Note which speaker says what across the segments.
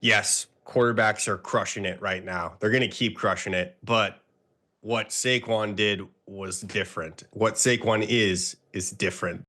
Speaker 1: Yes, quarterbacks are crushing it right now. They're going to keep crushing it. But what Saquon did was different. What Saquon is different.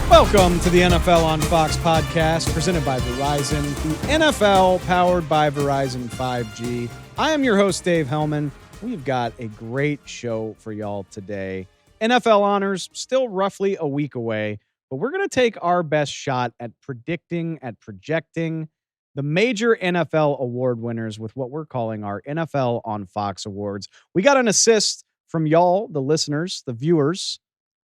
Speaker 2: Welcome to the NFL on Fox podcast presented by Verizon, the NFL powered by Verizon 5G. I am your host, Dave Hellman. We've got a great show for y'all today. NFL honors still roughly a week away, but we're going to take our best shot at projecting the major NFL award winners with what we're calling our NFL on Fox awards. We got an assist from y'all, the listeners, the viewers,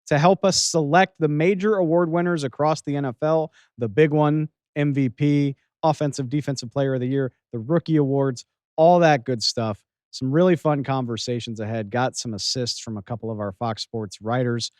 Speaker 2: to help us select the major award winners across the NFL, the big one, MVP, Offensive Defensive Player of the Year, the rookie awards, all that good stuff. Some really fun conversations ahead. Got some assists from a couple of our Fox Sports writers.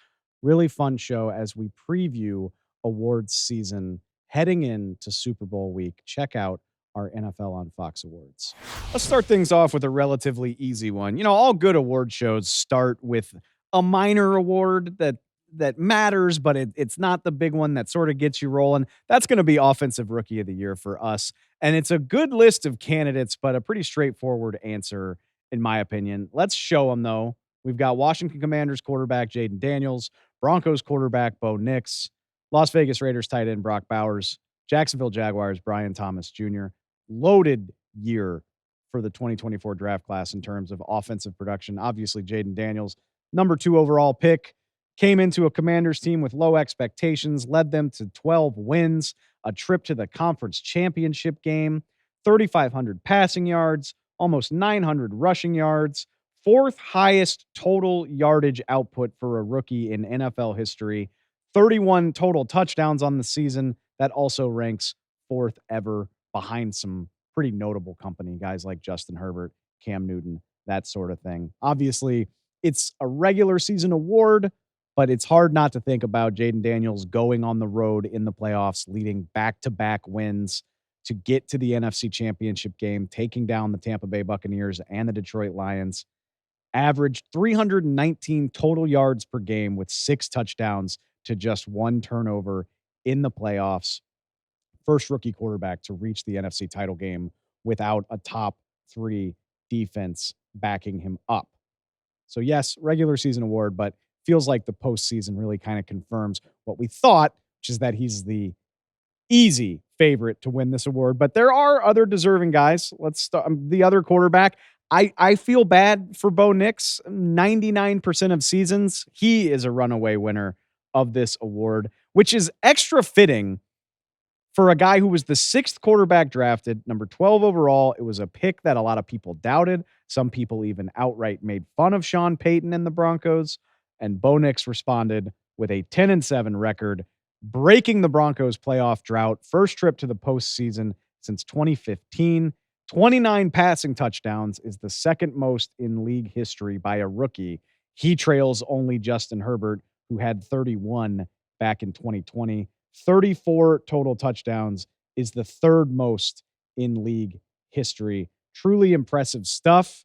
Speaker 2: Really fun show as we preview awards season heading into Super Bowl week. Check out our NFL on Fox awards. Let's start things off with a relatively easy one. You know, all good award shows start with a minor award that matters, but it's not the big one that sort of gets you rolling. That's going to be Offensive Rookie of the Year for us. And it's a good list of candidates, but a pretty straightforward answer, in my opinion. Let's show them, though. We've got Washington Commanders quarterback Jaden Daniels, Broncos quarterback Bo Nix, Las Vegas Raiders tight end Brock Bowers, Jacksonville Jaguars Brian Thomas Jr. Loaded year for the 2024 draft class in terms of offensive production. Obviously, Jaden Daniels, number 2 overall pick, came into a Commanders team with low expectations, led them to 12 wins, a trip to the conference championship game, 3,500 passing yards, almost 900 rushing yards, 4th highest total yardage output for a rookie in NFL history, 31 total touchdowns on the season. That also ranks 4th ever behind some pretty notable company, guys like Justin Herbert, Cam Newton, that sort of thing. Obviously, it's a regular season award, but it's hard not to think about Jaden Daniels going on the road in the playoffs, leading back-to-back wins to get to the NFC Championship game, taking down the Tampa Bay Buccaneers and the Detroit Lions. Averaged 319 total yards per game with 6 touchdowns to just 1 turnover in the playoffs. First rookie quarterback to reach the NFC title game without a top 3 defense backing him up. So yes, regular season award, but feels like the postseason really kind of confirms what we thought, which is that he's the easy favorite to win this award. But there are other deserving guys. Let's start the other quarterback. I feel bad for Bo Nix. 99% of seasons, he is a runaway winner of this award, which is extra fitting for a guy who was the 6th quarterback drafted, number 12 overall. It was a pick that a lot of people doubted. Some people even outright made fun of Sean Payton and the Broncos. And Bo Nix responded with a 10-7 record, breaking the Broncos' playoff drought. First trip to the postseason since 2015. 29 passing touchdowns is the 2nd most in league history by a rookie. He trails only Justin Herbert, who had 31 back in 2020. 34 total touchdowns is the 3rd most in league history. Truly impressive stuff.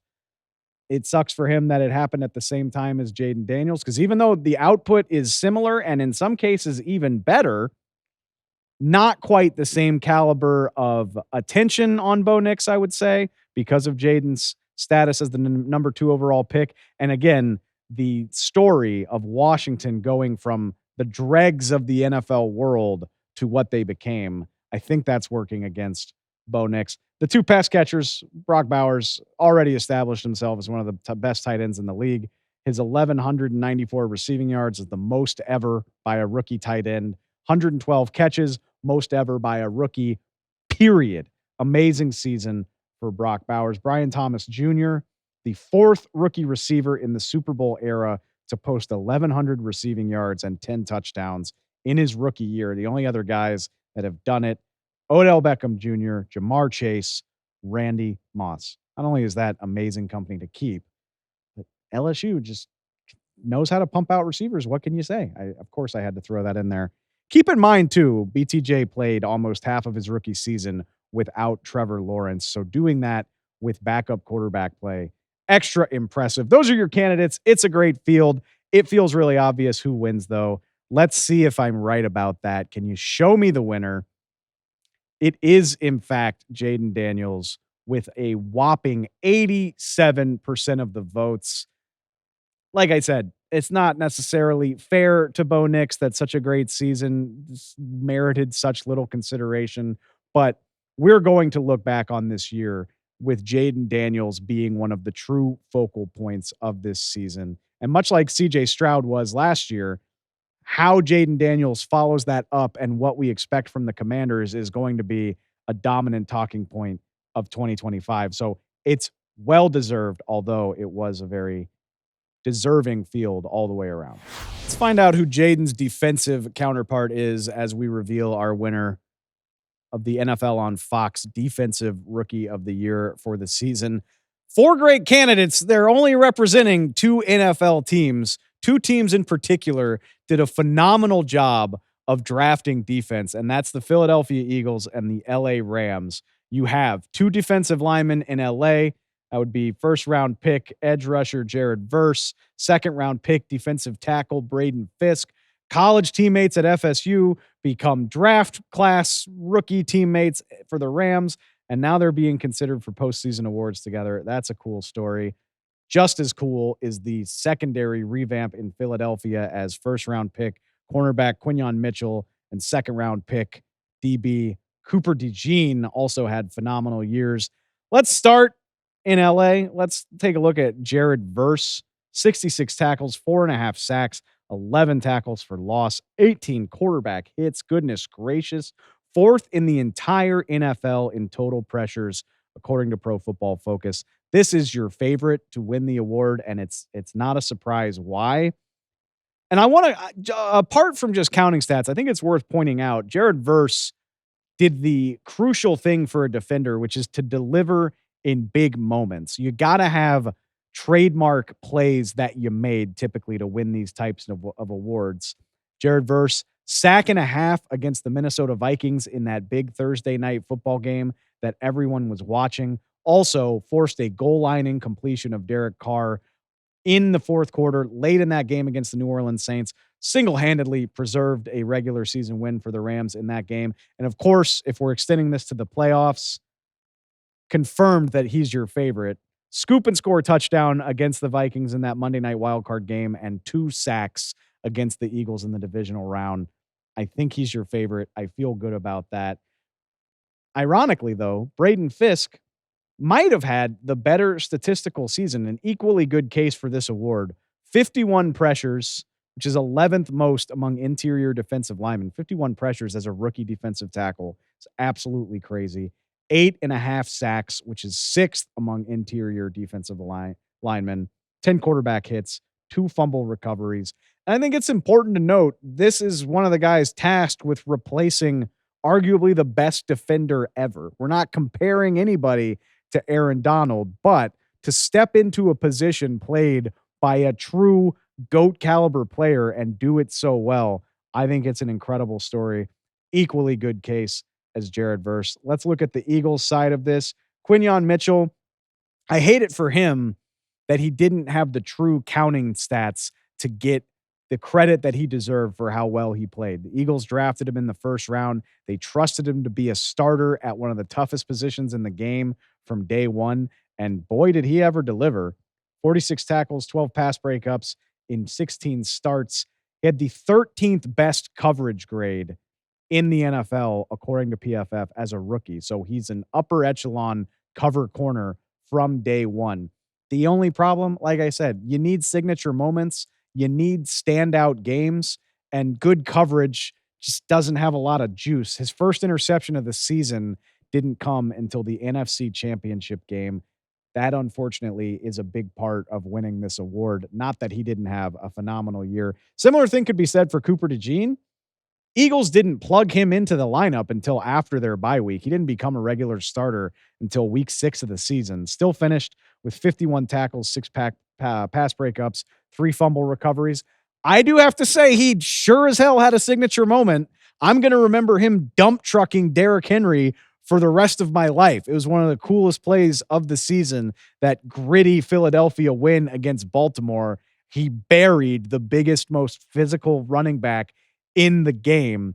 Speaker 2: It sucks for him that it happened at the same time as Jaden Daniels, because even though the output is similar and in some cases even better, not quite the same caliber of attention on Bo Nix, I would say, because of Jaden's status as the number 2 overall pick. And again, the story of Washington going from the dregs of the NFL world to what they became, I think that's working against Bo Nix. The 2 pass catchers, Brock Bowers, already established himself as one of the best tight ends in the league. His 1,194 receiving yards is the most ever by a rookie tight end. 112 catches, most ever by a rookie, period. Amazing season for Brock Bowers. Brian Thomas Jr., the 4th rookie receiver in the Super Bowl era to post 1,100 receiving yards and 10 touchdowns in his rookie year. The only other guys that have done it, Odell Beckham Jr., Jamar Chase, Randy Moss. Not only is that amazing company to keep, but LSU just knows how to pump out receivers. What can you say? Of course, I had to throw that in there. Keep in mind, too, BTJ played almost half of his rookie season without Trevor Lawrence. So doing that with backup quarterback play, extra impressive. Those are your candidates. It's a great field. It feels really obvious who wins, though. Let's see if I'm right about that. Can you show me the winner? It is, in fact, Jaden Daniels with a whopping 87% of the votes. Like I said, it's not necessarily fair to Bo Nix that such a great season merited such little consideration, but we're going to look back on this year with Jaden Daniels being one of the true focal points of this season. And much like CJ Stroud was last year, how Jaden Daniels follows that up and what we expect from the Commanders is going to be a dominant talking point of 2025. So it's well deserved, although it was a very deserving field all the way around. Let's find out who Jaden's defensive counterpart is as we reveal our winner of the NFL on Fox Defensive Rookie of the Year for the season. 4 great candidates. They're only representing 2 NFL teams. 2 teams in particular did a phenomenal job of drafting defense, and that's the Philadelphia Eagles and the LA Rams. You have 2 defensive linemen in LA. That would be first-round pick edge rusher Jared Verse, second-round pick defensive tackle Braden Fisk. College teammates at FSU become draft class rookie teammates for the Rams, and now they're being considered for postseason awards together. That's a cool story. Just as cool is the secondary revamp in Philadelphia as first-round pick cornerback Quinyon Mitchell and second-round pick DB Cooper DeJean also had phenomenal years. Let's start in LA. Let's take a look at Jared Verse. 66 tackles, 4.5 sacks, 11 tackles for loss, 18 quarterback hits. Goodness gracious. 4th in the entire NFL in total pressures, according to Pro Football Focus. This is your favorite to win the award, and it's not a surprise why. And I want to, apart from just counting stats, I think it's worth pointing out Jared Verse did the crucial thing for a defender, which is to deliver in big moments. You got to have trademark plays that you made typically to win these types of awards. Jared Verse, 1.5 sacks against the Minnesota Vikings in that big Thursday night football game that everyone was watching. Also forced a goal line incompletion of Derek Carr in the 4th quarter, late in that game against the New Orleans Saints, single-handedly preserved a regular season win for the Rams in that game. And of course, if we're extending this to the playoffs, confirmed that he's your favorite. Scoop and score touchdown against the Vikings in that Monday night wildcard game and 2 sacks against the Eagles in the divisional round. I think he's your favorite. I feel good about that. Ironically, though, Braden Fisk might have had the better statistical season, an equally good case for this award. 51 pressures, which is 11th most among interior defensive linemen. 51 pressures as a rookie defensive tackle. It's absolutely crazy. 8.5 sacks, which is 6th among interior defensive linemen. 10 quarterback hits, 2 fumble recoveries. And I think it's important to note, this is one of the guys tasked with replacing arguably the best defender ever. We're not comparing anybody to Aaron Donald, but to step into a position played by a true GOAT caliber player and do it so well, I think it's an incredible story. Equally good case as Jared Verse. Let's look at the Eagles side of this. Quinyon Mitchell, I hate it for him that he didn't have the true counting stats to get the credit that he deserved for how well he played. The Eagles drafted him in the 1st round. They trusted him to be a starter at one of the toughest positions in the game from day one. And boy, did he ever deliver. 46 tackles, 12 pass breakups in 16 starts. He had the 13th best coverage grade in the NFL, according to PFF, as a rookie. So he's an upper echelon cover corner from day one. The only problem, like I said, you need signature moments. You need standout games, and good coverage just doesn't have a lot of juice. His first interception of the season didn't come until the NFC Championship game. That, unfortunately, is a big part of winning this award. Not that he didn't have a phenomenal year. Similar thing could be said for Cooper DeJean. Eagles didn't plug him into the lineup until after their bye week. He didn't become a regular starter until week 6 of the season. Still finished with 51 tackles, 6 pass breakups, 3 fumble recoveries. I do have to say he sure as hell had a signature moment. I'm going to remember him dump trucking Derrick Henry for the rest of my life. It was one of the coolest plays of the season, that gritty Philadelphia win against Baltimore. He buried the biggest, most physical running back in the game.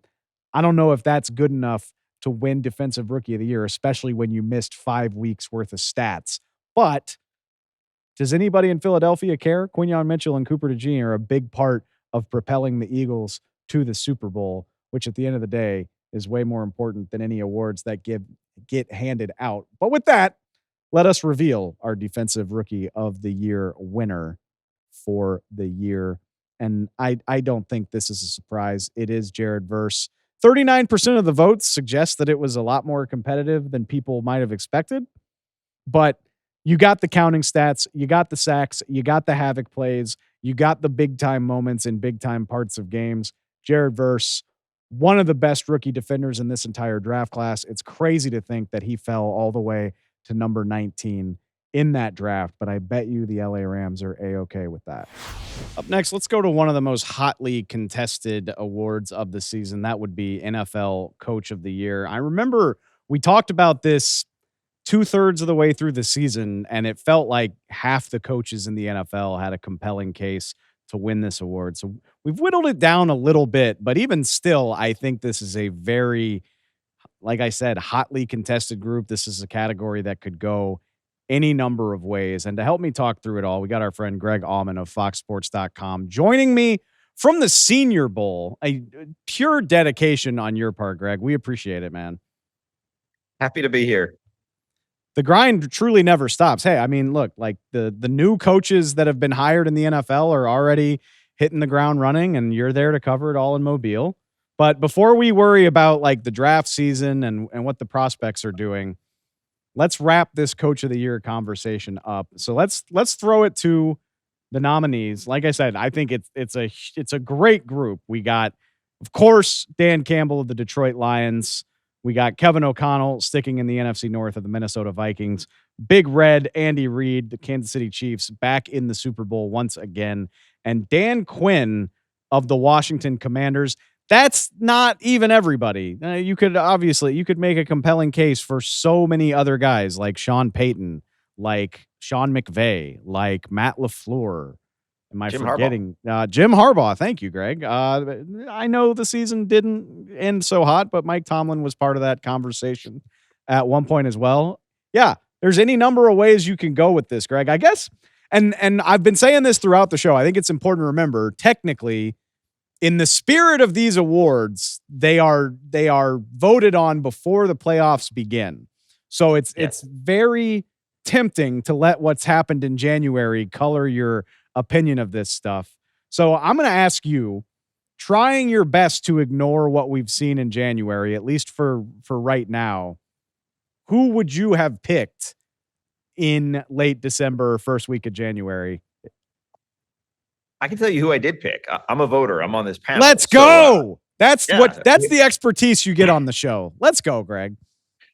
Speaker 2: I don't know if that's good enough to win Defensive Rookie of the Year, especially when you missed 5 weeks worth of stats. But does anybody in Philadelphia care? Quinyon Mitchell and Cooper DeJean are a big part of propelling the Eagles to the Super Bowl, which at the end of the day is way more important than any awards that get handed out. But with that, let us reveal our Defensive Rookie of the Year winner for the year. And I don't think this is a surprise. It is Jared Verse. 39% of the votes suggest that it was a lot more competitive than people might have expected. But you got the counting stats, you got the sacks, you got the havoc plays, you got the big time moments in big time parts of games. Jared Verse, one of the best rookie defenders in this entire draft class. It's crazy to think that he fell all the way to number 19 in that draft, but I bet you the LA Rams are A-okay with that. Up next, let's go to one of the most hotly contested awards of the season. That would be NFL Coach of the Year. I remember we talked about this 2/3 of the way through the season, and it felt like half the coaches in the NFL had a compelling case to win this award. So we've whittled it down a little bit, but even still, I think this is a very, like I said, hotly contested group. This is a category that could go any number of ways. And to help me talk through it all, we got our friend Greg Allman of FoxSports.com joining me from the Senior Bowl. A pure dedication on your part, Greg. We appreciate it, man.
Speaker 3: Happy to be here.
Speaker 2: The grind truly never stops. Hey, I mean, look, like the new coaches that have been hired in the NFL are already hitting the ground running, and you're there to cover it all in Mobile. But before we worry about like the draft season and what the prospects are doing, let's wrap this Coach of the Year conversation up. So let's throw it to the nominees. Like I said, I think it's a great group. We got, of course, Dan Campbell of the Detroit Lions. We got Kevin O'Connell sticking in the NFC North of the Minnesota Vikings. Big Red, Andy Reid, the Kansas City Chiefs, back in the Super Bowl once again. And Dan Quinn of the Washington Commanders. That's not even everybody. You could make a compelling case for so many other guys like Sean Payton, like Sean McVay, like Matt LaFleur. Am I forgetting? Jim Harbaugh. Thank you, Greg. I know the season didn't end so hot, but Mike Tomlin was part of that conversation at one point as well. Yeah, there's any number of ways you can go with this, Greg, I guess. And I've been saying this throughout the show. I think it's important to remember, technically, in the spirit of these awards, they are voted on before the playoffs begin. So it's very tempting to let what's happened in January color your opinion of this stuff. So I'm going to ask you, trying your best to ignore what we've seen in January, at least for right now, who would you have picked in late December, first week of January?
Speaker 3: I can tell you who I did pick. I'm a voter. I'm on this panel.
Speaker 2: Let's go. That's the expertise you get on the show. Let's go, Greg.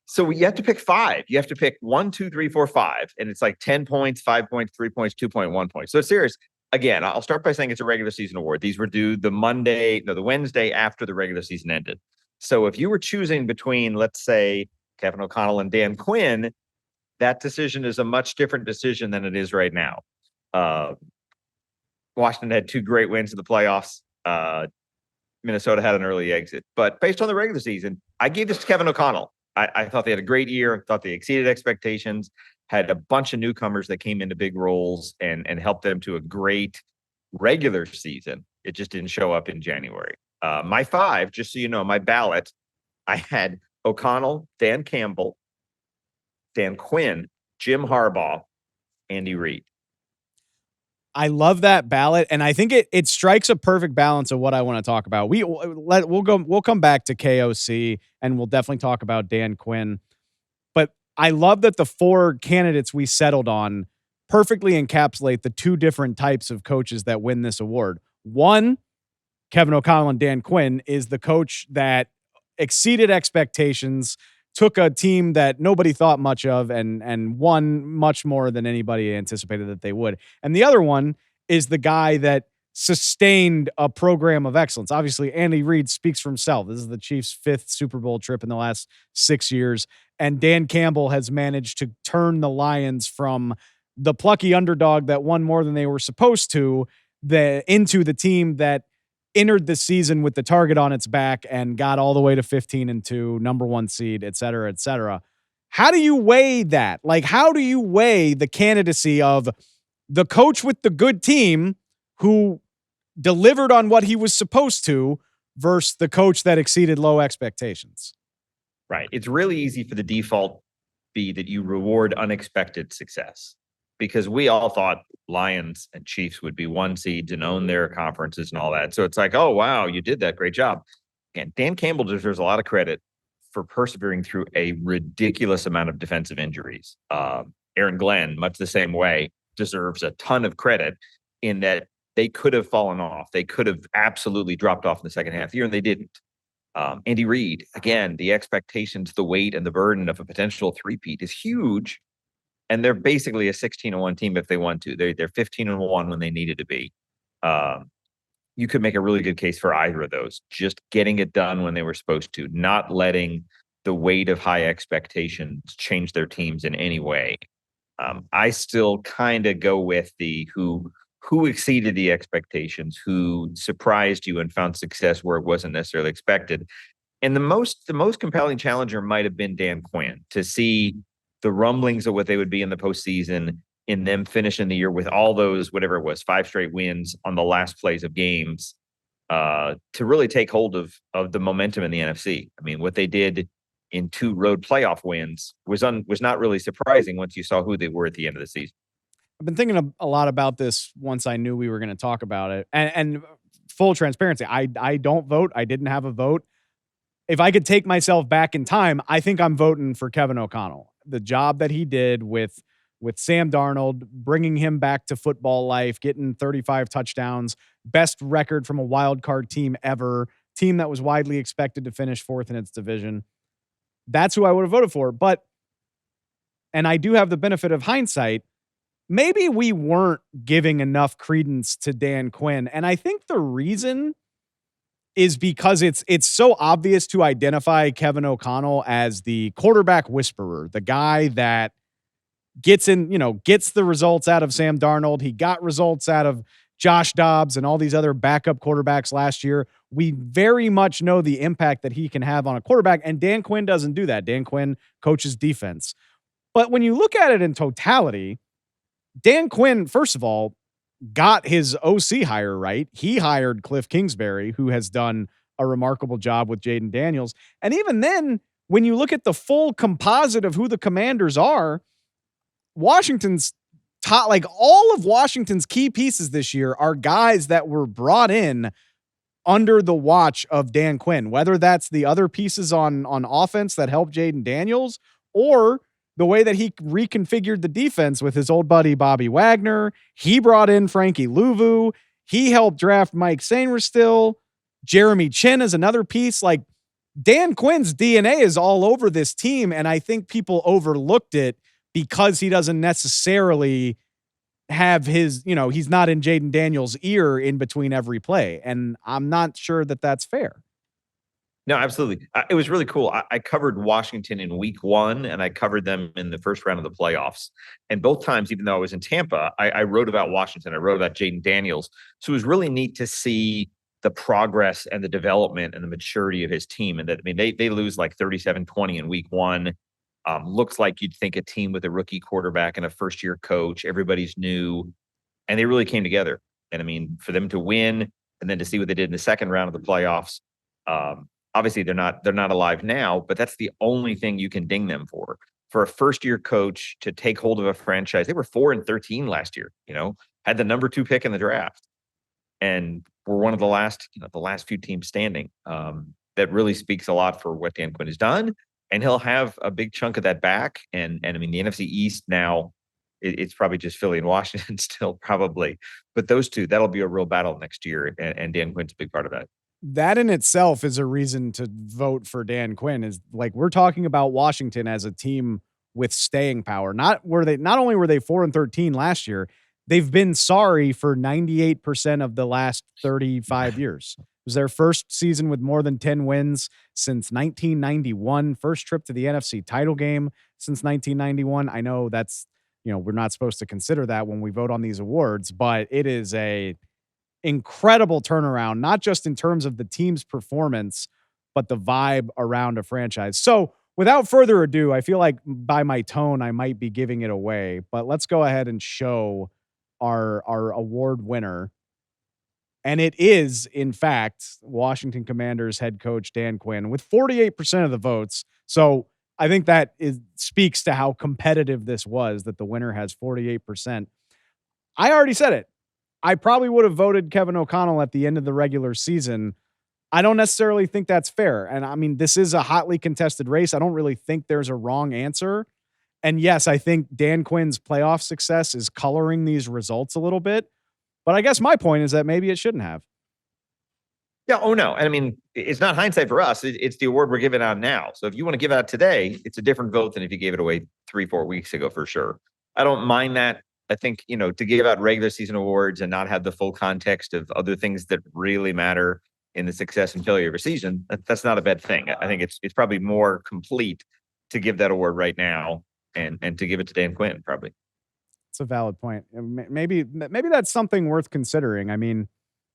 Speaker 3: So you have to pick 5. You have to pick 1, 2, 3, 4, 5. And it's like 10 points, 5 points, 3 points, 2 point, 1 point. So it's serious. Again, I'll start by saying it's a regular season award. These were due the Wednesday after the regular season ended. So if you were choosing between, let's say, Kevin O'Connell and Dan Quinn, that decision is a much different decision than it is right now. Washington had 2 great wins in the playoffs. Minnesota had an early exit. But based on the regular season, I gave this to Kevin O'Connell. I thought they had a great year. Thought they exceeded expectations. Had a bunch of newcomers that came into big roles and helped them to a great regular season. It just didn't show up in January. My 5, just so you know, my ballot, I had O'Connell, Dan Campbell, Dan Quinn, Jim Harbaugh, Andy Reid.
Speaker 2: I love that ballot, and I think it strikes a perfect balance of what I want to talk about. We'll come back to KOC, and we'll definitely talk about Dan Quinn. But I love that the 4 candidates we settled on perfectly encapsulate the 2 different types of coaches that win this award. One, Kevin O'Connell and Dan Quinn, is the coach that exceeded expectations, took a team that nobody thought much of and won much more than anybody anticipated that they would. And the other one is the guy that sustained a program of excellence. Obviously, Andy Reid speaks for himself. This is the Chiefs' 5th Super Bowl trip in the last 6 years. And Dan Campbell has managed to turn the Lions from the plucky underdog that won more than they were supposed to, into the team that entered the season with the target on its back and got all the way to 15-2, number 1 seed, et cetera, et cetera. How do you weigh that? Like, how do you weigh the candidacy of the coach with the good team who delivered on what he was supposed to versus the coach that exceeded low expectations?
Speaker 3: Right. It's really easy for the default be that you reward unexpected success, because we all thought Lions and Chiefs would be 1 seeds and own their conferences and all that. So it's like, oh, wow, you did that. Great job. And Dan Campbell deserves a lot of credit for persevering through a ridiculous amount of defensive injuries. Aaron Glenn, much the same way, deserves a ton of credit in that they could have fallen off. They could have absolutely dropped off in the second half of the year, and they didn't. Andy Reid, again, the expectations, the weight, and the burden of a potential three-peat is huge. And they're basically a 16-1 team if they want to. They're 15-1 when they needed to be. You could make a really good case for either of those. Just getting it done when they were supposed to, not letting the weight of high expectations change their teams in any way. I still kind of go with the who exceeded the expectations, who surprised you and found success where it wasn't necessarily expected. And the most compelling challenger might have been Dan Quinn, to see the rumblings of what they would be in the postseason, in them finishing the year with all those, whatever it was, 5 straight wins on the last plays of games, to really take hold of the momentum in the NFC. I mean, what they did in 2 road playoff wins was not really surprising once you saw who they were at the end of the season.
Speaker 2: I've been thinking a lot about this once I knew we were going to talk about it. And full transparency, I don't vote. I didn't have a vote. If I could take myself back in time, I think I'm voting for Kevin O'Connell. The job that he did with Sam Darnold, bringing him back to football life, getting 35 touchdowns, best record from a wild card team ever, team that was widely expected to finish 4th in its division. That's who I would have voted for. And I do have the benefit of hindsight. Maybe we weren't giving enough credence to Dan Quinn. And I think the reason is because it's so obvious to identify Kevin O'Connell as the quarterback whisperer, the guy that gets the results out of Sam Darnold. He got results out of Josh Dobbs and all these other backup quarterbacks last year. We very much know the impact that he can have on a quarterback, and Dan Quinn doesn't do that. Dan Quinn coaches defense. But when you look at it in totality, Dan Quinn, first of all, got his OC hire right. He hired Cliff Kingsbury, who has done a remarkable job with Jaden Daniels. And even then, when you look at the full composite of who the Commanders are, Washington's top, like all of Washington's key pieces this year are guys that were brought in under the watch of Dan Quinn, whether that's the other pieces on offense that helped Jaden Daniels, or the way that he reconfigured the defense with his old buddy Bobby Wagner. He brought in Frankie Louvu. He helped draft Mike Sainristil. Jeremy Chin is another piece. Like, Dan Quinn's DNA is all over this team, and I think people overlooked it because he doesn't necessarily have his, he's not in Jaden Daniels' ear in between every play, and I'm not sure that that's fair.
Speaker 3: No, absolutely. It was really cool. I covered Washington in week 1, and I covered them in the first round of the playoffs. And both times, even though I was in Tampa, I wrote about Washington. I wrote about Jaden Daniels. So it was really neat to see the progress and the development and the maturity of his team. And that, I mean, they lose like 37-20 in week 1. Looks like you'd think a team with a rookie quarterback and a first-year coach, everybody's new, and they really came together. And I mean, for them to win and then to see what they did in the second round of the playoffs, obviously, they're not alive now, but that's the only thing you can ding them for. For a first-year coach to take hold of a franchise, they were 4-13 last year. Had the number 2 pick in the draft, and were one of the last few teams standing. That really speaks a lot for what Dan Quinn has done, and he'll have a big chunk of that back. And I mean, the NFC East now, it's probably just Philly and Washington still, probably, but those two, that'll be a real battle next year, and Dan Quinn's a big part of that.
Speaker 2: That in itself is a reason to vote for Dan Quinn. Is like, we're talking about Washington as a team with staying power. Not only were they 4-13 last year, they've been sorry for 98% of the last 35 years. It was their first season with more than 10 wins since 1991. First trip to the NFC title game since 1991. I know that's, we're not supposed to consider that when we vote on these awards, but it is a incredible turnaround, not just in terms of the team's performance, but the vibe around a franchise. So without further ado, I feel like by my tone, I might be giving it away, but let's go ahead and show our award winner. And it is, in fact, Washington Commanders head coach Dan Quinn with 48% of the votes. So I think that speaks to how competitive this was, that the winner has 48%. I already said it. I probably would have voted Kevin O'Connell at the end of the regular season. I don't necessarily think that's fair. And I mean, this is a hotly contested race. I don't really think there's a wrong answer. And yes, I think Dan Quinn's playoff success is coloring these results a little bit. But I guess my point is that maybe it shouldn't have.
Speaker 3: Yeah. Oh, no. I mean, it's not hindsight for us. It's the award we're giving out now. So if you want to give it out today, it's a different vote than if you gave it away 3-4 weeks ago, for sure. I don't mind that. I think, to give out regular season awards and not have the full context of other things that really matter in the success and failure of a season, that's not a bad thing. I think it's probably more complete to give that award right now and to give it to Dan Quinn, probably.
Speaker 2: It's a valid point. Maybe that's something worth considering. I mean,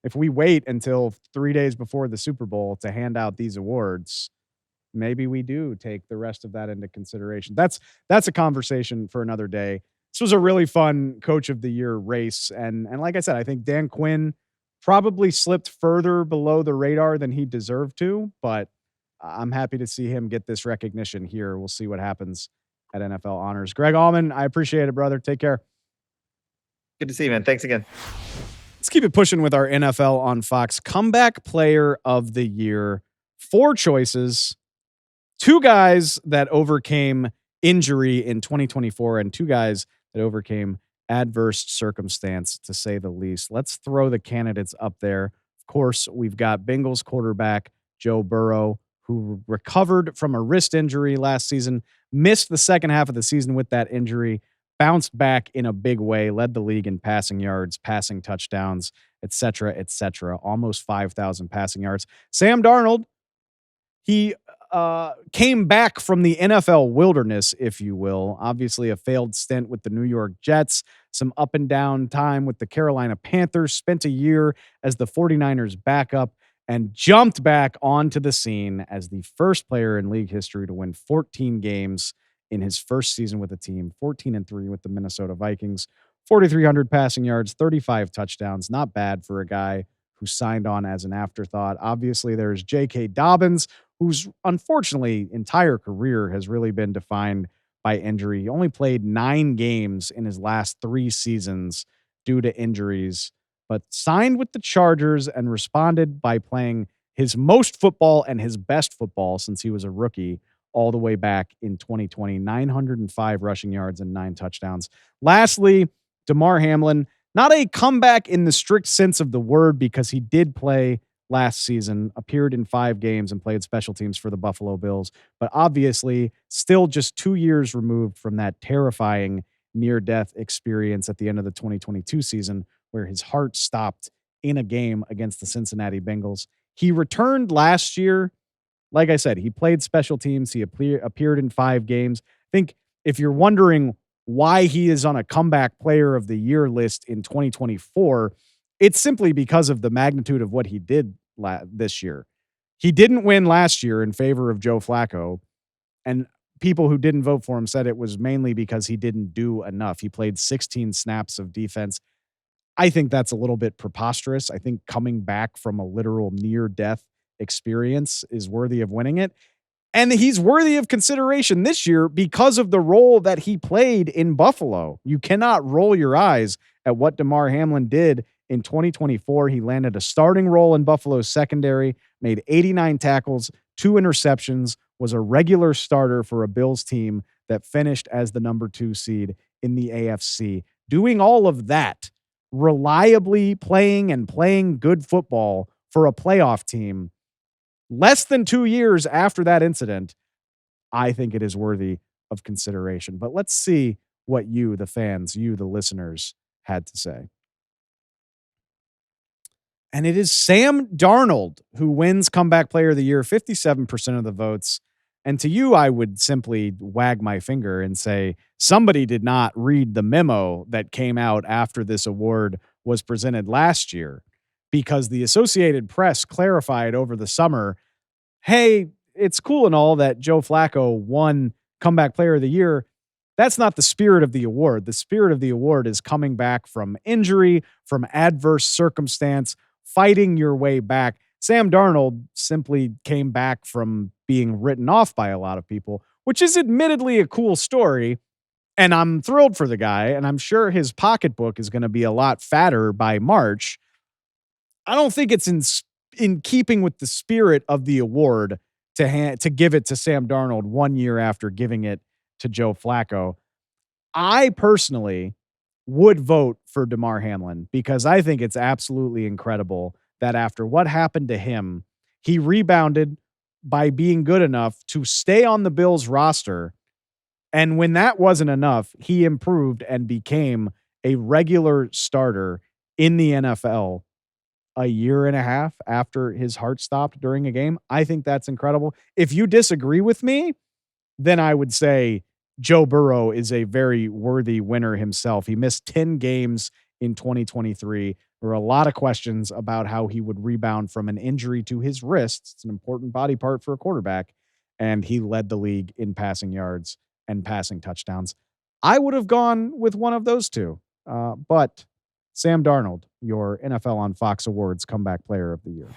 Speaker 2: if we wait until 3 days before the Super Bowl to hand out these awards, maybe we do take the rest of that into consideration. That's a conversation for another day. This was a really fun Coach of the Year race. And like I said, I think Dan Quinn probably slipped further below the radar than he deserved to, but I'm happy to see him get this recognition here. We'll see what happens at NFL Honors. Greg Allman, I appreciate it, brother. Take care.
Speaker 3: Good to see you, man. Thanks again.
Speaker 2: Let's keep it pushing with our NFL on Fox Comeback Player of the Year. 4 choices, 2 guys that overcame injury in 2024 and 2 guys that overcame adverse circumstance, to say the least. Let's throw the candidates up there. Of course, we've got Bengals quarterback Joe Burrow, who recovered from a wrist injury last season, missed the second half of the season with that injury, bounced back in a big way, led the league in passing yards, passing touchdowns, et cetera, almost 5,000 passing yards. Sam Darnold, he came back from the NFL wilderness, if you will. Obviously, a failed stint with the New York Jets, some up and down time with the Carolina Panthers, spent a year as the 49ers backup, and jumped back onto the scene as the first player in league history to win 14 games in his first season with the team, 14-3 with the Minnesota Vikings, 4,300 passing yards, 35 touchdowns. Not bad for a guy who signed on as an afterthought. Obviously, there's J.K. Dobbins, whose unfortunately entire career has really been defined by injury. He only played 9 games in his last 3 seasons due to injuries, but signed with the Chargers and responded by playing his most football and his best football since he was a rookie all the way back in 2020, 905 rushing yards and 9 touchdowns. Lastly, Damar Hamlin, not a comeback in the strict sense of the word, because he did play last season, appeared in 5 games and played special teams for the Buffalo Bills, but obviously still just 2 years removed from that terrifying near-death experience at the end of the 2022 season where his heart stopped in a game against the Cincinnati Bengals. He returned last year. Like I said, he played special teams. He appeared in 5 games. I think if you're wondering why he is on a comeback player of the year list in 2024, it's simply because of the magnitude of what he did this year. He didn't win last year in favor of Joe Flacco, and people who didn't vote for him said it was mainly because he didn't do enough. He played 16 snaps of defense. I think that's a little bit preposterous. I think coming back from a literal near-death experience is worthy of winning it. And he's worthy of consideration this year because of the role that he played in Buffalo. You cannot roll your eyes at what Damar Hamlin did in 2024. He landed a starting role in Buffalo's secondary, made 89 tackles, 2 interceptions, was a regular starter for a Bills team that finished as the number 2 seed in the AFC. Doing all of that, reliably playing good football for a playoff team less than 2 years after that incident, I think it is worthy of consideration. But let's see what you, the fans, you, the listeners, had to say. And it is Sam Darnold who wins Comeback Player of the Year, 57% of the votes. And to you, I would simply wag my finger and say, somebody did not read the memo that came out after this award was presented last year, because the Associated Press clarified over the summer, hey, it's cool and all that Joe Flacco won Comeback Player of the Year. That's not the spirit of the award. The spirit of the award is coming back from injury, from adverse circumstance, fighting your way back. Sam Darnold simply came back from being written off by a lot of people, which is admittedly a cool story. And I'm thrilled for the guy. And I'm sure his pocketbook is going to be a lot fatter by March. I don't think it's in keeping with the spirit of the award to give it to Sam Darnold 1 year after giving it to Joe Flacco. I personally would vote for Damar Hamlin because I think it's absolutely incredible that after what happened to him, he rebounded by being good enough to stay on the Bills roster. And when that wasn't enough, he improved and became a regular starter in the NFL a year and a half after his heart stopped during a game. I think that's incredible. If you disagree with me, then I would say Joe Burrow is a very worthy winner himself. He missed 10 games in 2023. There were a lot of questions about how he would rebound from an injury to his wrist. It's an important body part for a quarterback. And he led the league in passing yards and passing touchdowns. I would have gone with one of those two. But Sam Darnold, your NFL on Fox Awards Comeback Player of the Year.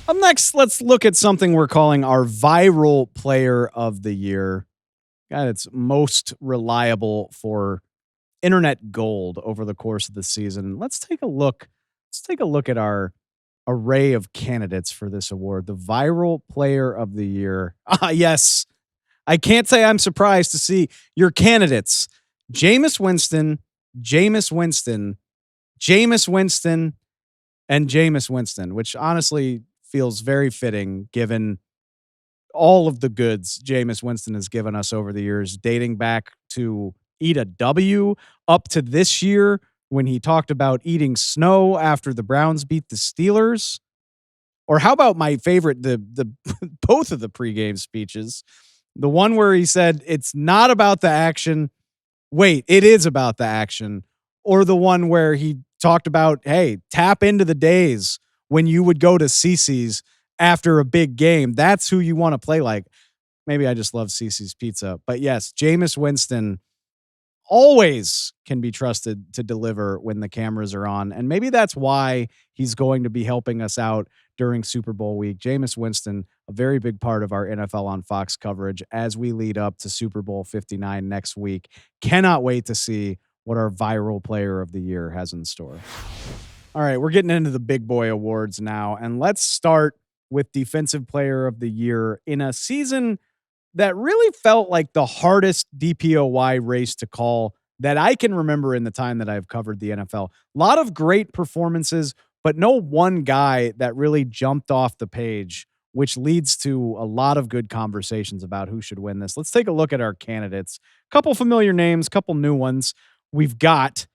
Speaker 2: Up next, let's look at something we're calling our Viral Player of the Year. Guy that's most reliable for internet gold over the course of the season. Let's take a look. Let's take a look at our array of candidates for this award. The Viral Player of the Year. Yes. I can't say I'm surprised to see your candidates. Jameis Winston, Jameis Winston, Jameis Winston, and Jameis Winston, which honestly feels very fitting given all of the goods Jameis Winston has given us over the years, dating back to eat a W up to this year when he talked about eating snow after the Browns beat the Steelers. Or how about my favorite, the both of the pregame speeches, the one where he said, it's not about the action. Wait, it is about the action. Or the one where he talked about, hey, tap into the days when you would go to Cece's after a big game. That's who you want to play like. Maybe I just love Cece's Pizza. But yes, Jameis Winston always can be trusted to deliver when the cameras are on. And maybe that's why he's going to be helping us out during Super Bowl week. Jameis Winston, a very big part of our NFL on Fox coverage as we lead up to Super Bowl 59 next week. Cannot wait to see what our Viral Player of the Year has in store. All right, we're getting into the big boy awards now. And let's start with Defensive Player of the Year in a season that really felt like the hardest DPOY race to call that I can remember in the time that I've covered the NFL. A lot of great performances, but no one guy that really jumped off the page, which leads to a lot of good conversations about who should win this. Let's take a look at our candidates. Couple familiar names, couple new ones. We've got,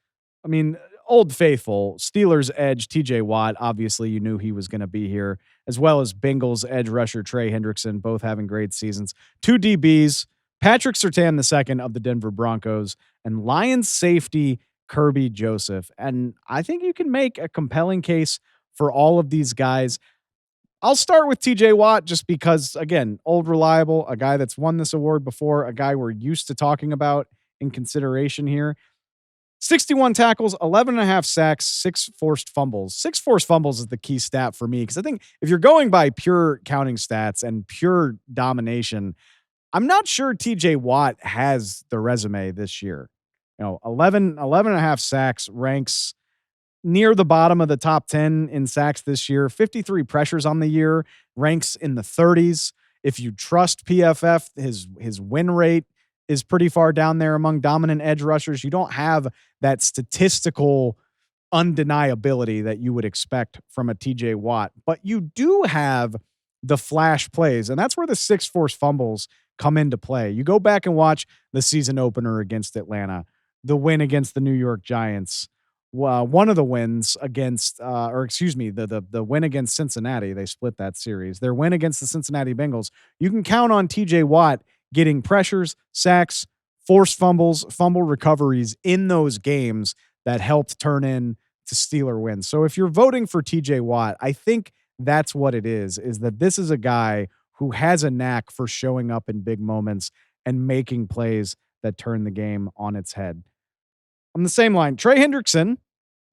Speaker 2: Old Faithful, Steelers edge, TJ Watt. Obviously, you knew he was going to be here, as well as Bengals edge rusher Trey Hendrickson, both having great seasons. Two DBs, Patrick Surtain II of the Denver Broncos, and Lions safety Kirby Joseph. And I think you can make a compelling case for all of these guys. I'll start with TJ Watt just because, again, old reliable, a guy that's won this award before, a guy we're used to talking about in consideration here. 61 tackles, 11.5 sacks, 6 forced fumbles. 6 forced fumbles is the key stat for me because I think if you're going by pure counting stats and pure domination, I'm not sure TJ Watt has the resume this year. 11.5 sacks, ranks near the bottom of the top 10 in sacks this year. 53 pressures on the year, ranks in the 30s. If you trust PFF, his win rate is pretty far down there among dominant edge rushers. You don't have that statistical undeniability that you would expect from a TJ Watt, but you do have the flash plays, and that's where the 6 forced fumbles come into play. You go back and watch the season opener against Atlanta, the win against the New York Giants, one of the wins against, the win against Cincinnati. They split that series. Their win against the Cincinnati Bengals. You can count on TJ Watt getting pressures, sacks, forced fumbles, fumble recoveries in those games that helped turn in to Steeler wins. So if you're voting for TJ Watt, I think that's what it is that this is a guy who has a knack for showing up in big moments and making plays that turn the game on its head. On the same line, Trey Hendrickson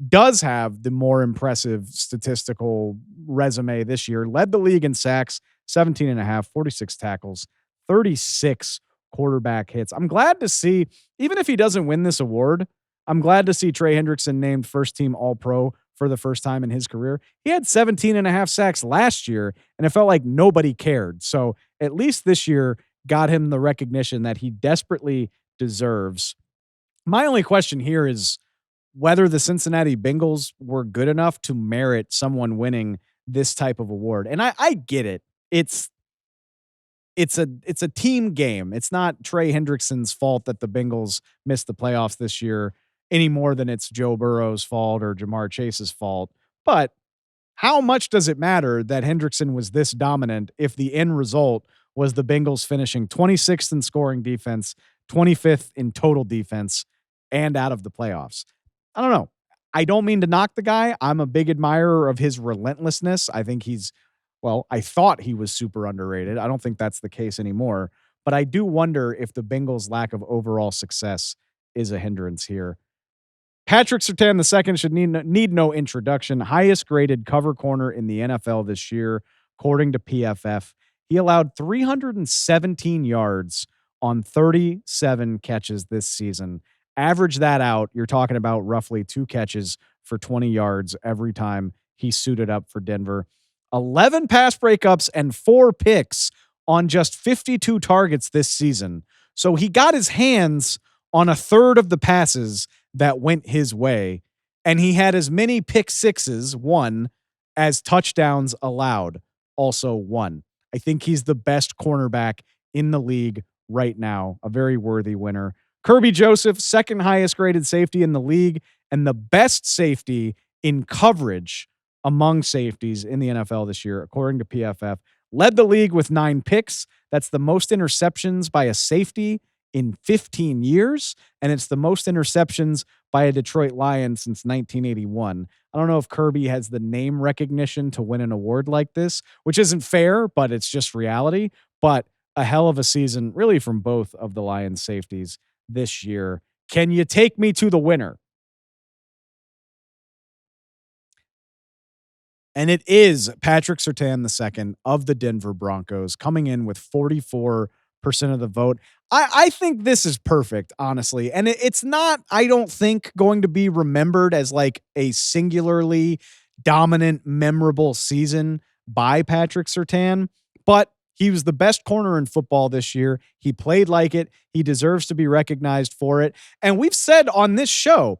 Speaker 2: does have the more impressive statistical resume this year. Led the league in sacks, 17 and a half, 46 tackles, 36 quarterback hits. I'm glad to see, even if he doesn't win this award, I'm glad to see Trey Hendrickson named first team All-Pro for the first time in his career. He had 17 and a half sacks last year, and it felt like nobody cared. So at least this year got him the recognition that he desperately deserves. My only question here is whether the Cincinnati Bengals were good enough to merit someone winning this type of award. And I get it. It's a team game. It's not Trey Hendrickson's fault that the Bengals missed the playoffs this year any more than it's Joe Burrow's fault or Jamar Chase's fault. But how much does it matter that Hendrickson was this dominant if the end result was the Bengals finishing 26th in scoring defense, 25th in total defense, and out of the playoffs? I don't know. I don't mean to knock the guy. I'm a big admirer of his relentlessness. I think I thought he was super underrated. I don't think that's the case anymore. But I do wonder if the Bengals' lack of overall success is a hindrance here. Patrick Surtain II should need no introduction. Highest graded cover corner in the NFL this year, according to PFF. He allowed 317 yards on 37 catches this season. Average that out, you're talking about roughly 2 catches for 20 yards every time he suited up for Denver. 11 pass breakups and 4 picks on just 52 targets this season. So he got his hands on a third of the passes that went his way, and he had as many pick sixes, 1, as touchdowns allowed, also 1. I think he's the best cornerback in the league right now, a very worthy winner. Kirby Joseph, second highest graded safety in the league and the best safety in coverage among safeties in the NFL this year, according to PFF. Led the league with 9 picks. That's the most interceptions by a safety in 15 years, and it's the most interceptions by a Detroit Lion since 1981. I don't know if Kirby has the name recognition to win an award like this, which isn't fair, but it's just reality. But a hell of a season, really, from both of the Lions safeties this year. Can you take me to the winner? And it is Patrick Surtain II of the Denver Broncos, coming in with 44% of the vote. I think this is perfect, honestly. And it's not, I don't think, going to be remembered as like a singularly dominant, memorable season by Patrick Surtain, but he was the best corner in football this year. He played like it. He deserves to be recognized for it. And we've said on this show,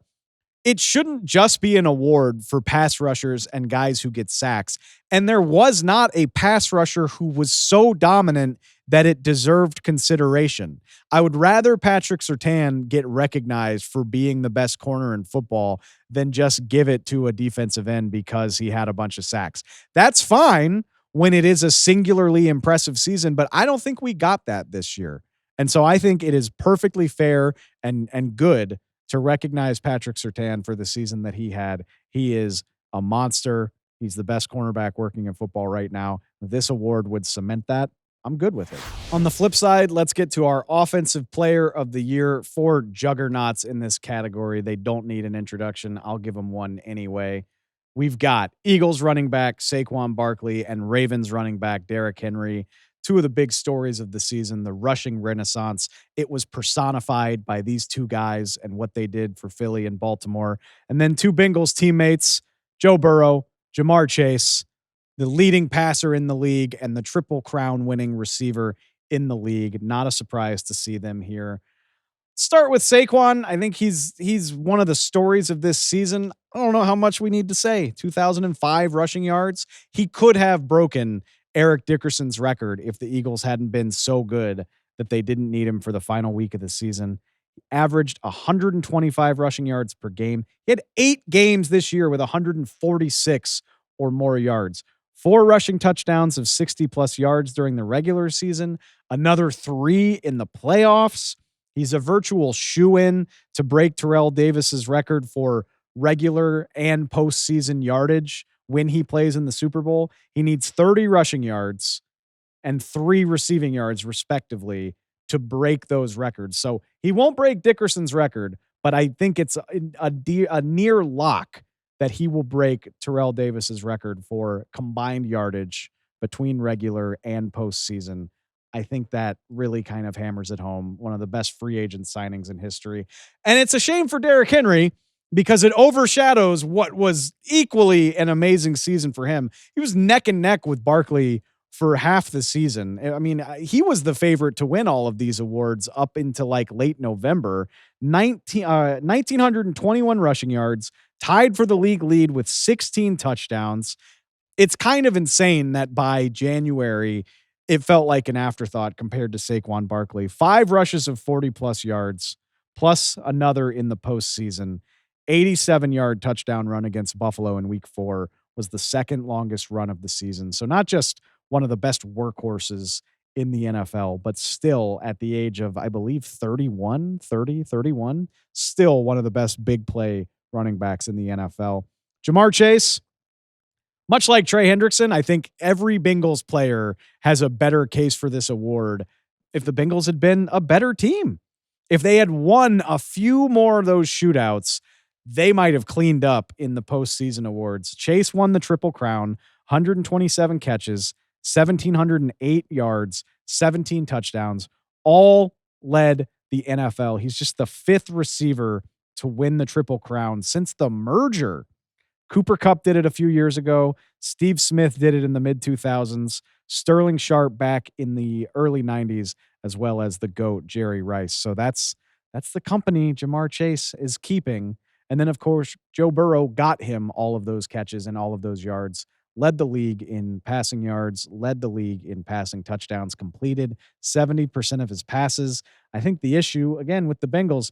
Speaker 2: it shouldn't just be an award for pass rushers and guys who get sacks. And there was not a pass rusher who was so dominant that it deserved consideration. I would rather Patrick Surtain get recognized for being the best corner in football than just give it to a defensive end because he had a bunch of sacks. That's fine when it is a singularly impressive season, but I don't think we got that this year. And so I think it is perfectly fair and good to recognize Patrick Surtain for the season that he had. He is a monster. He's the best cornerback working in football right now. This award would cement that. I'm good with it. On the flip side, let's get to our offensive player of the year. 4 juggernauts in this category. They don't need an introduction. I'll give them one anyway. We've got Eagles running back Saquon Barkley and Ravens running back Derrick Henry. 2 of the big stories of the season, the rushing renaissance. It was personified by these 2 guys and what they did for Philly and Baltimore. And then 2 Bengals teammates, Joe Burrow, Jamar Chase, the leading passer in the league and the Triple Crown winning receiver in the league. Not a surprise to see them here. Start with Saquon. I think he's one of the stories of this season. I don't know how much we need to say. 2005 rushing yards. He could have broken Eric Dickerson's record if the Eagles hadn't been so good that they didn't need him for the final week of the season. Averaged 125 rushing yards per game. He had 8 games this year with 146 or more yards. 4 rushing touchdowns of 60-plus yards during the regular season. Another 3 in the playoffs. He's a virtual shoo-in to break Terrell Davis's record for regular and postseason yardage when he plays in the Super Bowl. He needs 30 rushing yards and 3 receiving yards, respectively, to break those records. So he won't break Dickerson's record, but I think it's a near lock that he will break Terrell Davis's record for combined yardage between regular and postseason. I think that really kind of hammers it home. One of the best free agent signings in history. And it's a shame for Derrick Henry because it overshadows what was equally an amazing season for him. He was neck and neck with Barkley for half the season. I mean, he was the favorite to win all of these awards up into like late November. 1,921 rushing yards, tied for the league lead with 16 touchdowns. It's kind of insane that by January, it felt like an afterthought compared to Saquon Barkley. 5 rushes of 40-plus yards, plus another in the postseason. 87-yard touchdown run against Buffalo in week 4 was the second longest run of the season. So not just one of the best workhorses in the NFL, but still at the age of, I believe, 31, still one of the best big play running backs in the NFL. Jamar Chase, much like Trey Hendrickson, I think every Bengals player has a better case for this award if the Bengals had been a better team. If they had won a few more of those shootouts, they might have cleaned up in the postseason awards. Chase won the Triple Crown, 127 catches, 1,708 yards, 17 touchdowns, all led the NFL. He's just the 5th receiver to win the Triple Crown since the merger. Cooper Kupp did it a few years ago. Steve Smith did it in the mid-2000s. Sterling Sharp back in the early 90s, as well as the GOAT, Jerry Rice. So that's the company Jamar Chase is keeping. And then, of course, Joe Burrow got him all of those catches and all of those yards, led the league in passing yards, led the league in passing touchdowns, completed 70% of his passes. I think the issue, again, with the Bengals,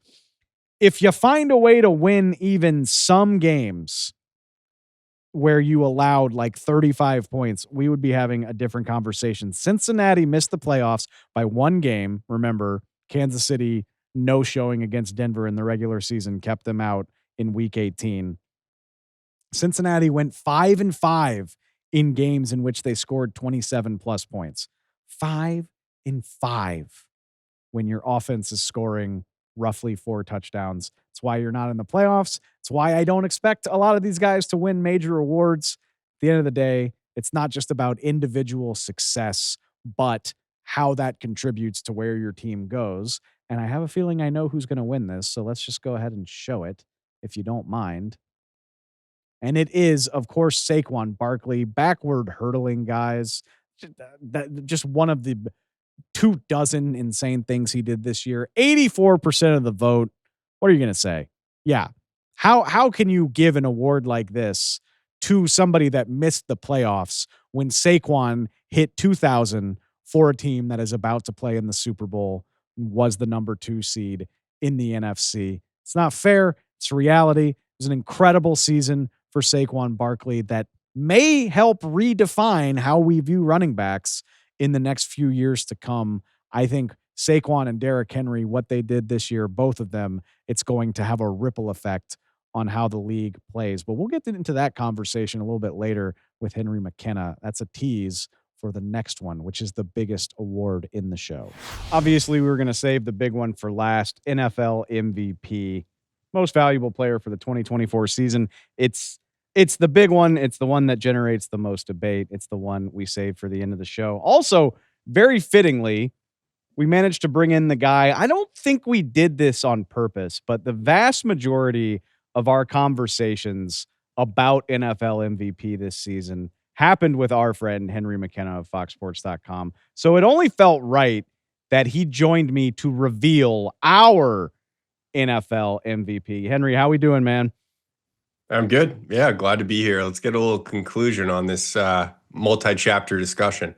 Speaker 2: if you find a way to win even some games where you allowed like 35 points, we would be having a different conversation. Cincinnati missed the playoffs by 1 game. Remember, Kansas City no showing against Denver in the regular season kept them out in week 18. Cincinnati went 5-5 in games in which they scored 27 plus points. 5-5 when your offense is scoring roughly 4 touchdowns. It's why you're not in the playoffs. It's why I don't expect a lot of these guys to win major awards. At the end of the day, it's not just about individual success, but how that contributes to where your team goes. And I have a feeling I know who's going to win this. So let's just go ahead and show it, if you don't mind. And it is, of course, Saquon Barkley, backward hurdling guys. Just one of the 24 insane things he did this year. 84% of the vote. What are you going to say? Yeah. How can you give an award like this to somebody that missed the playoffs when Saquon hit 2,000 for a team that is about to play in the Super Bowl, was the number 2 seed in the NFC? It's not fair. It's reality. It was an incredible season for Saquon Barkley that may help redefine how we view running backs in the next few years to come. I think Saquon and Derrick Henry, what they did this year, both of them, it's going to have a ripple effect on how the league plays. But we'll get into that conversation a little bit later with Henry McKenna. That's a tease for the next one, which is the biggest award in the show. Obviously, we were going to save the big one for last. NFL MVP, most valuable player for the 2024 season. It's the big one. It's the one that generates the most debate. It's the one we save for the end of the show. Also, very fittingly, we managed to bring in the guy. I don't think we did this on purpose, but the vast majority of our conversations about NFL MVP this season happened with our friend Henry McKenna of FoxSports.com. So it only felt right that he joined me to reveal our NFL MVP. Henry, how we doing, man?
Speaker 1: I'm good. Yeah, glad to be here. Let's get a little conclusion on this multi-chapter discussion.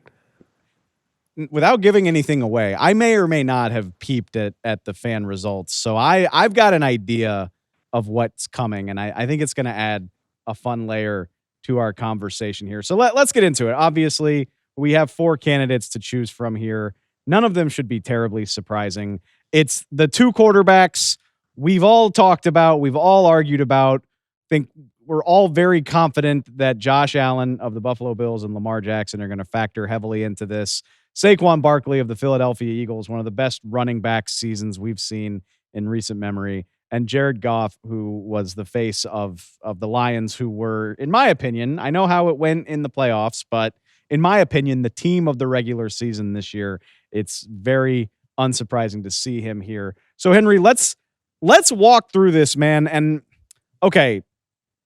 Speaker 2: without giving anything away, I may or may not have peeped at the fan results. So I've got an idea of what's coming, and I think it's going to add a fun layer to our conversation here. So let's get into it. Obviously, we have 4 candidates to choose from here. None of them should be terribly surprising. It's the 2 quarterbacks we've all talked about, we've all argued about. Think we're all very confident that Josh Allen of the Buffalo Bills and Lamar Jackson are going to factor heavily into this. Saquon Barkley of the Philadelphia Eagles, one of the best running back seasons we've seen in recent memory. And Jared Goff, who was the face of the Lions, who were, in my opinion, I know how it went in the playoffs, but in my opinion, the team of the regular season this year. It's very unsurprising to see him here. So, Henry, let's walk through this, man. And okay,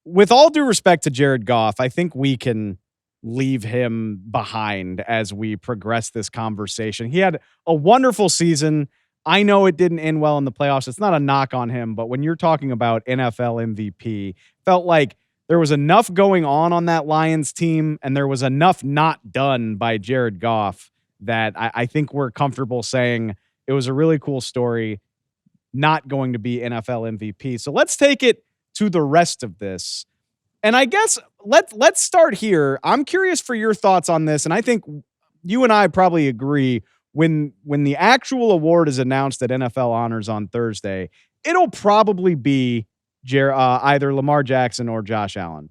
Speaker 2: with all due respect to Jared Goff, I think we can leave him behind as we progress this conversation. He had a wonderful season. I know it didn't end well in the playoffs. It's not a knock on him, but when you're talking about NFL MVP, felt like there was enough going on that Lions team, and there was enough not done by Jared Goff that I think we're comfortable saying it was a really cool story, not going to be NFL MVP. So let's take it to the rest of this. And I guess let's start here. I'm curious for your thoughts on this, and I think you and I probably agree. When the actual award is announced at NFL Honors on Thursday, it'll probably be either Lamar Jackson or Josh Allen.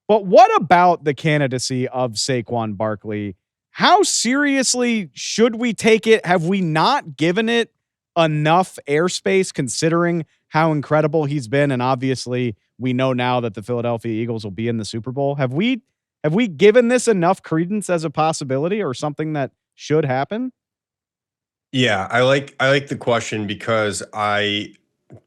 Speaker 2: But what about the candidacy of Saquon Barkley? How seriously should we take it? Have we not given it enough airspace considering how incredible he's been? And obviously, we know now that the Philadelphia Eagles will be in the Super Bowl. Have we given this enough credence as a possibility or something that should happen?
Speaker 1: Yeah, I like the question because I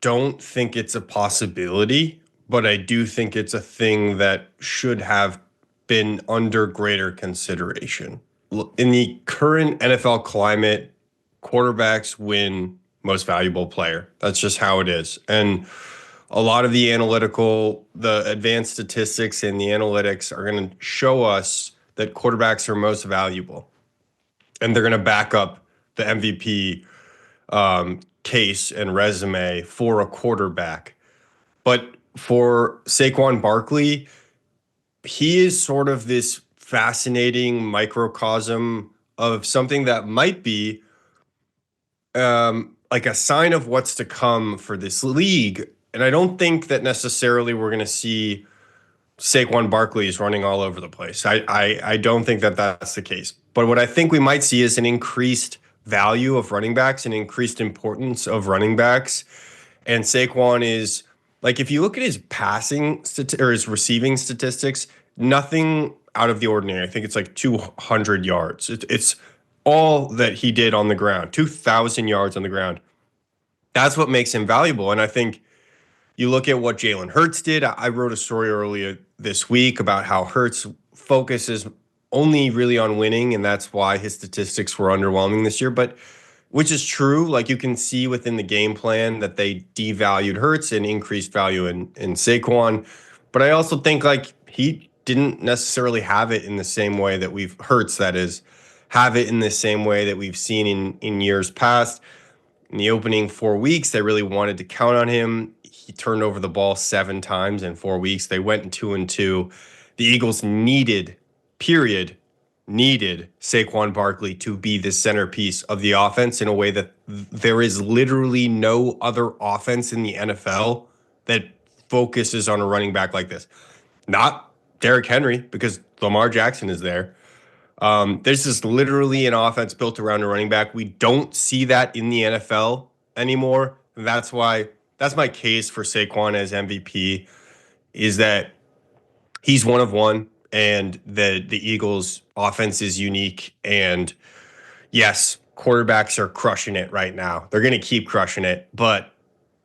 Speaker 1: don't think it's a possibility, but I do think it's a thing that should have been under greater consideration. In the current NFL climate, quarterbacks win most valuable player. That's just how it is. And a lot of the advanced statistics and the analytics are going to show us that quarterbacks are most valuable. And they're going to back up the MVP case and resume for a quarterback. But for Saquon Barkley, he is sort of this fascinating microcosm of something that might be like a sign of what's to come for this league. And I don't think that necessarily we're going to see Saquon Barkley is running all over the place. I don't think that that's the case. But what I think we might see is an increased value of running backs, an increased importance of running backs. And Saquon is, like, if you look at his passing or his receiving statistics, nothing out of the ordinary. I think it's like 200 yards. It's all that he did on the ground, 2,000 yards on the ground. That's what makes him valuable. And I think you look at what Jalen Hurts did. I wrote a story earlier this week about how Hurts focuses only really on winning, and that's why his statistics were underwhelming this year. But which is true. Like, you can see within the game plan that they devalued Hurts and increased value in Saquon. But I also think, like, he didn't necessarily have it in the same way that Hurts, that is, have it in the same way that we've seen in years past. In the opening 4 weeks, they really wanted to count on him. He turned over the ball 7 times in 4 weeks. They went 2-2. The Eagles needed Saquon Barkley to be the centerpiece of the offense in a way that there is literally no other offense in the NFL that focuses on a running back like this. Not Derrick Henry, because Lamar Jackson is there. This is literally an offense built around a running back. We don't see that in the NFL anymore. That's my case for Saquon as MVP, is that he's one of one, and the Eagles' offense is unique. And yes, quarterbacks are crushing it right now. They're going to keep crushing it. But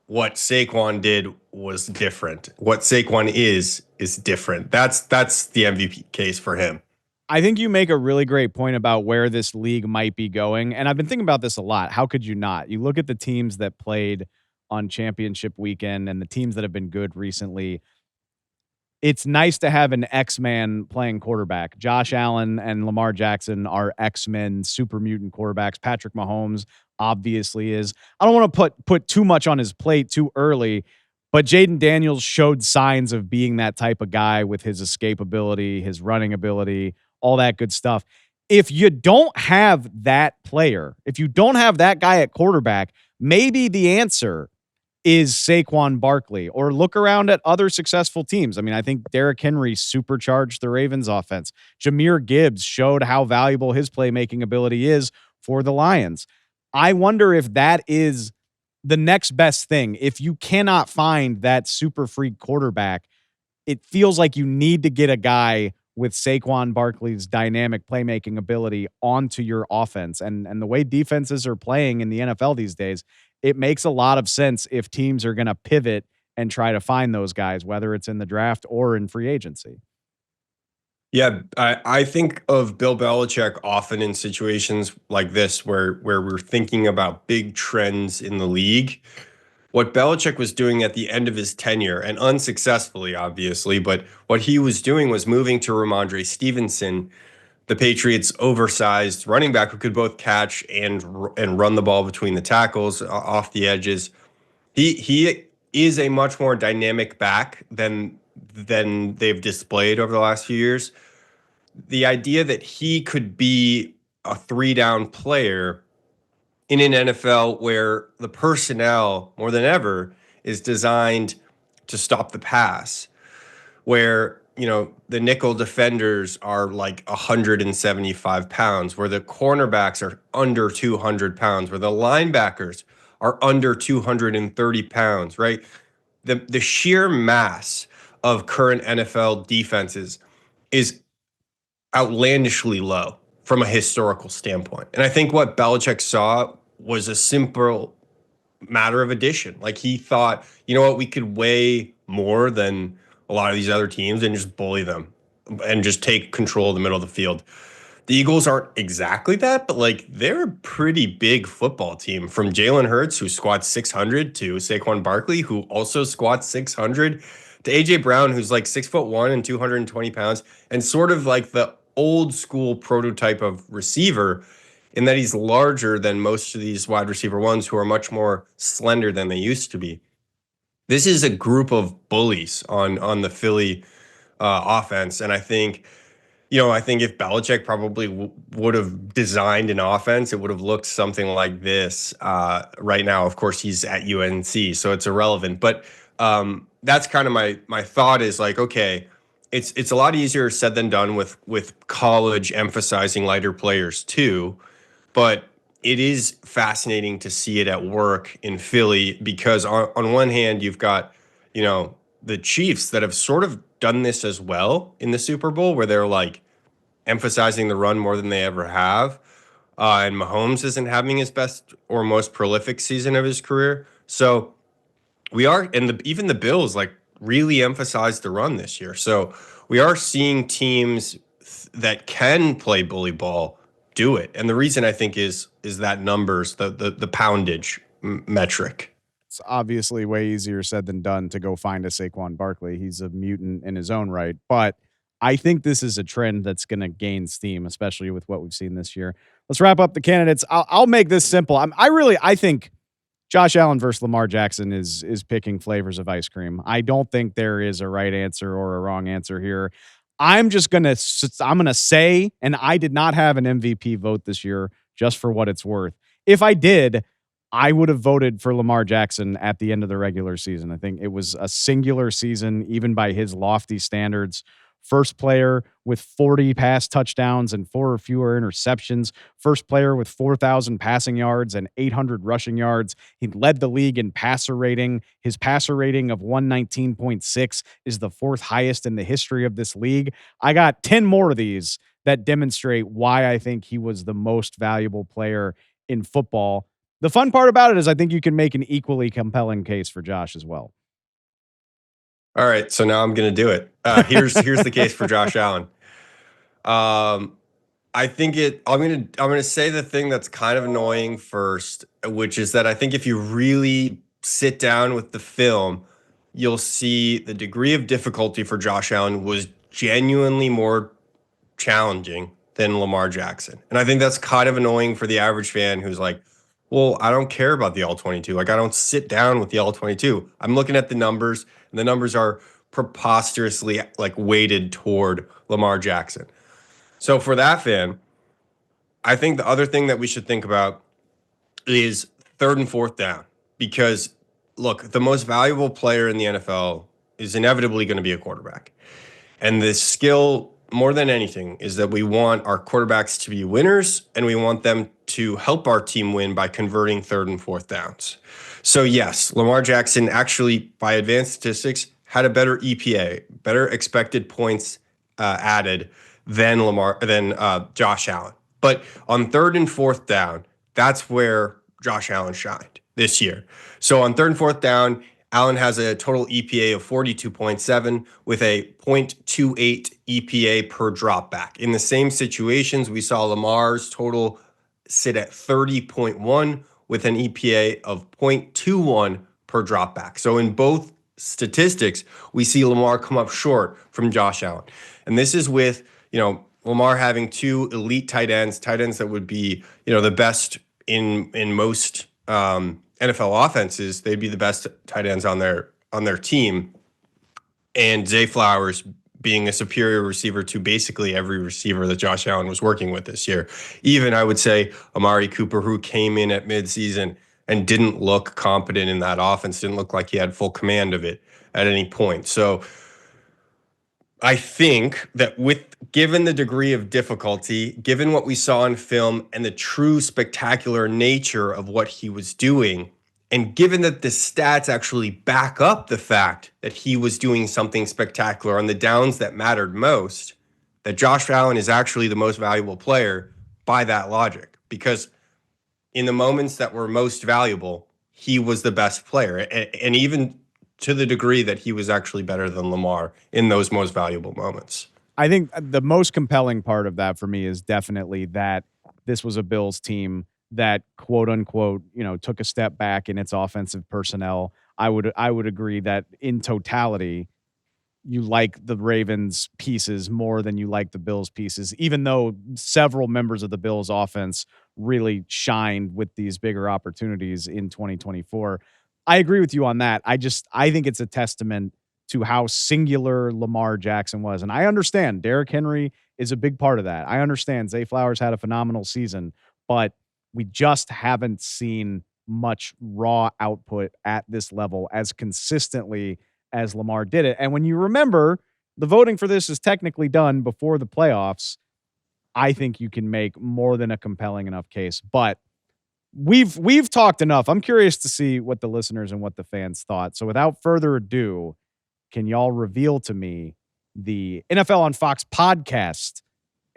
Speaker 1: what Saquon did was different. What Saquon is different. That's the MVP case for him.
Speaker 2: I think you make a really great point about where this league might be going. And I've been thinking about this a lot. How could you not? You look at the teams that played on championship weekend and the teams that have been good recently. it's nice to have an X-Man playing quarterback. Josh Allen and Lamar Jackson are X-Men, super mutant quarterbacks. Patrick Mahomes obviously is. I don't want to put too much on his plate too early, but Jaden Daniels showed signs of being that type of guy with his escape ability, his running ability, all that good stuff. If you don't have that player, if you don't have that guy at quarterback, maybe the answer is Saquon Barkley, or look around at other successful teams. I mean, I think Derrick Henry supercharged the Ravens offense. Jahmyr Gibbs showed how valuable his playmaking ability is for the Lions. I wonder if that is the next best thing. If you cannot find that super freak quarterback, it feels like you need to get a guy with Saquon Barkley's dynamic playmaking ability onto your offense. And the way defenses are playing in the NFL these days, it makes a lot of sense if teams are going to pivot and try to find those guys, whether it's in the draft or in free agency.
Speaker 1: Yeah, I think of Bill Belichick often in situations like this where we're thinking about big trends in the league. What Belichick was doing at the end of his tenure, and unsuccessfully, obviously, but what he was doing was moving to Ramondre Stevenson, the Patriots' oversized running back who could both catch and run the ball between the tackles off the edges. He is a much more dynamic back than they've displayed over the last few years. The idea that he could be a three down player in an NFL where the personnel more than ever is designed to stop the pass, where the nickel defenders are like 175 pounds, where the cornerbacks are under 200 pounds, where the linebackers are under 230 pounds, right? The sheer mass of current NFL defenses is outlandishly low from a historical standpoint. And I think what Belichick saw was a simple matter of addition. Like, he thought, you know what, we could weigh more than a lot of these other teams and just bully them and just take control of the middle of the field. The Eagles aren't exactly that, but like, they're a pretty big football team, from Jalen Hurts, who squats 600, to Saquon Barkley, who also squats 600, to AJ Brown, who's like 6'1" and 220 pounds, and sort of like the old school prototype of receiver, in that he's larger than most of these wide receiver ones who are much more slender than they used to be. This is a group of bullies on the Philly offense, and I think if Belichick probably would have designed an offense, it would have looked something like this. Right now, of course, he's at UNC, so it's irrelevant. But that's kind of my thought is like, okay, it's a lot easier said than done with college emphasizing lighter players too, but it is fascinating to see it at work in Philly, because on one hand, you've got the Chiefs that have sort of done this as well in the Super Bowl, where they're like emphasizing the run more than they ever have. And Mahomes isn't having his best or most prolific season of his career. So we are, and even the Bills like really emphasized the run this year. So we are seeing teams that can play bully ball do it. And the reason, I think, is that numbers, the poundage metric.
Speaker 2: It's obviously way easier said than done to go find a Saquon Barkley. He's a mutant in his own right, but I think this is a trend that's going to gain steam, especially with what we've seen this year. Let's wrap up the candidates. I'll make this simple. I think Josh Allen versus Lamar Jackson is picking flavors of ice cream. I don't think there is a right answer or a wrong answer here. I'm gonna say, and I did not have an MVP vote this year, just for what it's worth. If I did, I would have voted for Lamar Jackson at the end of the regular season. I think it was a singular season, even by his lofty standards. First player with 40 pass touchdowns and 4 or fewer interceptions. First player with 4,000 passing yards and 800 rushing yards. He led the league in passer rating. His passer rating of 119.6 is the 4th highest in the history of this league. I got 10 more of these that demonstrate why I think he was the most valuable player in football. The fun part about it is I think you can make an equally compelling case for Josh as well.
Speaker 1: All right, so now I'm going to do it. Here's the case for Josh Allen. I think I'm going to say the thing that's kind of annoying first, which is that I think if you really sit down with the film, you'll see the degree of difficulty for Josh Allen was genuinely more challenging than Lamar Jackson. And I think that's kind of annoying for the average fan who's like, well, I don't care about the all-22. Like, I don't sit down with the all-22. I'm looking at the numbers, and the numbers are preposterously like weighted toward Lamar Jackson. So for that fan, I think the other thing that we should think about is third and fourth down. Because look, the most valuable player in the NFL is inevitably going to be a quarterback. And the skill, more than anything, is that we want our quarterbacks to be winners, and we want them to help our team win by converting third and fourth downs. So yes, Lamar Jackson actually, by advanced statistics, had a better EPA, better expected points added than Josh Allen. But on third and fourth down, that's where Josh Allen shined this year. So on third and fourth down, Allen has a total EPA of 42.7 with a 0.28 EPA per drop back. In the same situations, we saw Lamar's total sit at 30.1 with an EPA of 0.21 per drop back. So in both statistics, we see Lamar come up short from Josh Allen. And this is with, Lamar having two elite tight ends that would be, the best in most NFL offenses. They'd be the best tight ends on their team. And Zay Flowers being a superior receiver to basically every receiver that Josh Allen was working with this year. Even, I would say, Amari Cooper, who came in at midseason and didn't look competent in that offense, didn't look like he had full command of it at any point. So I think that given the degree of difficulty, given what we saw in film and the true spectacular nature of what he was doing, and given that the stats actually back up the fact that he was doing something spectacular on the downs that mattered most, that Josh Allen is actually the most valuable player by that logic. Because in the moments that were most valuable, he was the best player. And even to the degree that he was actually better than Lamar in those most valuable moments.
Speaker 2: I think the most compelling part of that for me is definitely that this was a Bills team that, quote unquote, took a step back in its offensive personnel. I would agree that in totality, you like the Ravens pieces more than you like the Bills pieces, even though several members of the Bills offense really shined with these bigger opportunities in 2024. I agree with you on that. I think it's a testament to how singular Lamar Jackson was. And I understand Derrick Henry is a big part of that. I understand Zay Flowers had a phenomenal season, but we just haven't seen much raw output at this level as consistently as Lamar did it. And when you remember, the voting for this is technically done before the playoffs, I think you can make more than a compelling enough case. But we've talked enough. I'm curious to see what the listeners and what the fans thought. So without further ado, can y'all reveal to me the NFL on Fox podcast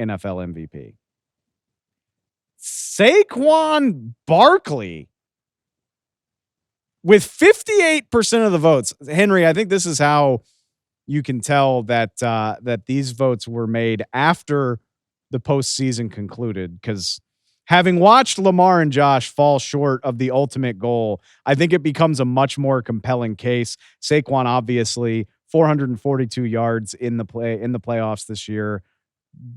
Speaker 2: NFL MVP? Saquon Barkley with 58% of the votes. Henry, I think this is how you can tell that that these votes were made after the postseason concluded, because having watched Lamar and Josh fall short of the ultimate goal, I think it becomes a much more compelling case. Saquon, obviously, 442 yards in the playoffs this year.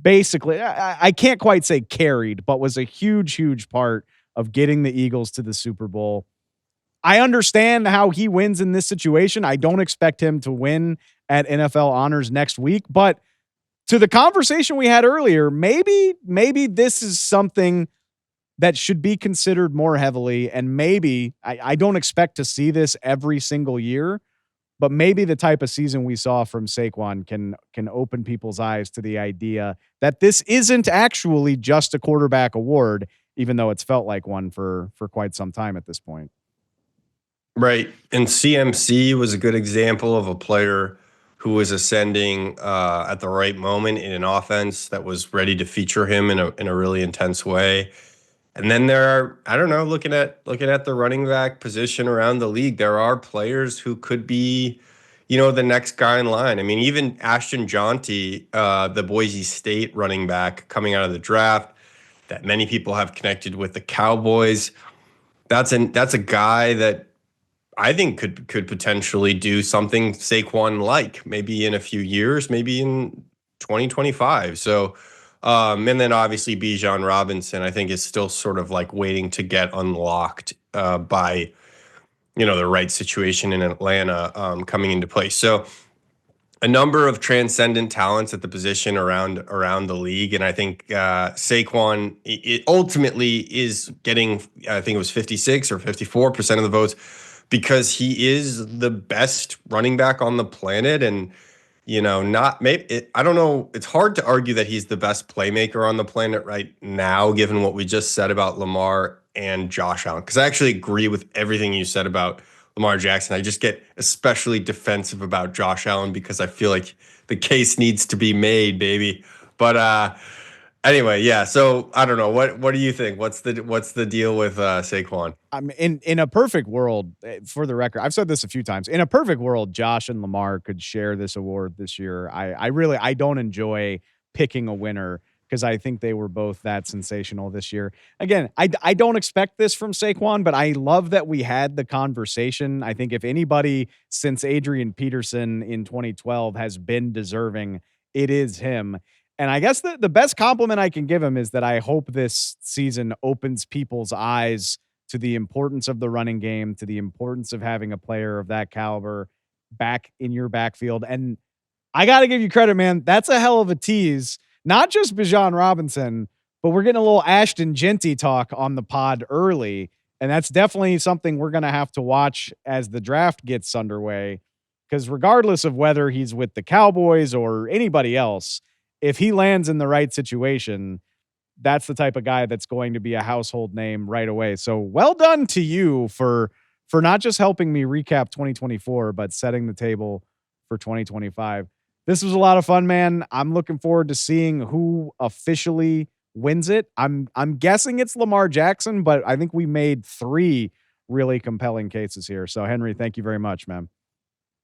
Speaker 2: Basically, I can't quite say carried, but was a huge, huge part of getting the Eagles to the Super Bowl. I understand how he wins in this situation. I don't expect him to win at NFL Honors next week, but to the conversation we had earlier, maybe this is something that should be considered more heavily. And maybe I don't expect to see this every single year, but maybe the type of season we saw from Saquon can open people's eyes to the idea that this isn't actually just a quarterback award, even though it's felt like one for quite some time at this point.
Speaker 1: Right. And CMC was a good example of a player who was ascending at the right moment in an offense that was ready to feature him in a really intense way. And then there are, I don't know, looking at the running back position around the league, there are players who could be, the next guy in line. I mean, even Ashton Jaunty, the Boise State running back coming out of the draft that many people have connected with the Cowboys. That's a guy that I think could potentially do something Saquon like, maybe in a few years, maybe in 2025. So, and then obviously Bijan Robinson, I think, is still sort of like waiting to get unlocked by the right situation in Atlanta coming into place. So a number of transcendent talents at the position around the league, and I think Saquon it ultimately is getting, I think it was 56 or 54% of the votes, because he is the best running back on the planet. And not maybe I don't know. It's hard to argue that he's the best playmaker on the planet right now, given what we just said about Lamar and Josh Allen. Because I actually agree with everything you said about Lamar Jackson. I just get especially defensive about Josh Allen because I feel like the case needs to be made, baby. But anyway, yeah. So I don't know. What do you think? What's the deal with Saquon?
Speaker 2: I'm in a perfect world, for the record, I've said this a few times. In a perfect world, Josh and Lamar could share this award this year. I don't enjoy picking a winner because I think they were both that sensational this year. Again, I don't expect this from Saquon, but I love that we had the conversation. I think if anybody since Adrian Peterson in 2012 has been deserving, it is him. And I guess the best compliment I can give him is that I hope this season opens people's eyes to the importance of the running game, to the importance of having a player of that caliber back in your backfield. And I got to give you credit, man. That's a hell of a tease. Not just Bijan Robinson, but we're getting a little Ashton Genty talk on the pod early. And that's definitely something we're going to have to watch as the draft gets underway. Because regardless of whether he's with the Cowboys or anybody else, if he lands in the right situation, that's the type of guy that's going to be a household name right away. So well done to you for not just helping me recap 2024, but setting the table for 2025. This was a lot of fun, man. I'm looking forward to seeing who officially wins it. I'm guessing it's Lamar Jackson, but I think we made 3 really compelling cases here. So Henry, thank you very much, man.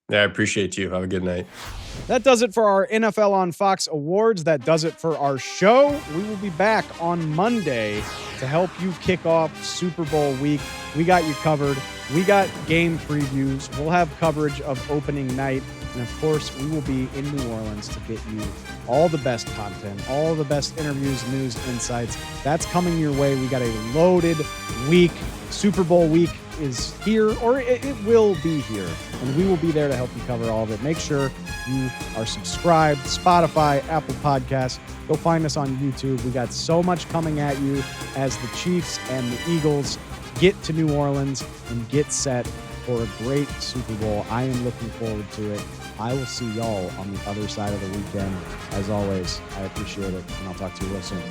Speaker 1: Yeah, I appreciate you. Have a good night.
Speaker 2: That does it for our NFL on Fox awards. That does it for our show. We will be back on Monday to help you kick off Super Bowl week. We got you covered. We got game previews. We'll have coverage of opening night. And of course, we will be in New Orleans to get you all the best content, all the best interviews, news, insights. That's coming your way. We got a loaded week. Super Bowl week is here, or it will be here, and we will be there to help you cover all of it. Make sure you are subscribed, Spotify, Apple Podcasts. Go find us on YouTube. We got so much coming at you as the Chiefs and the Eagles get to New Orleans and get set for a great Super Bowl. I am looking forward to it. I will see y'all on the other side of the weekend. As always, I appreciate it, and I'll talk to you real soon.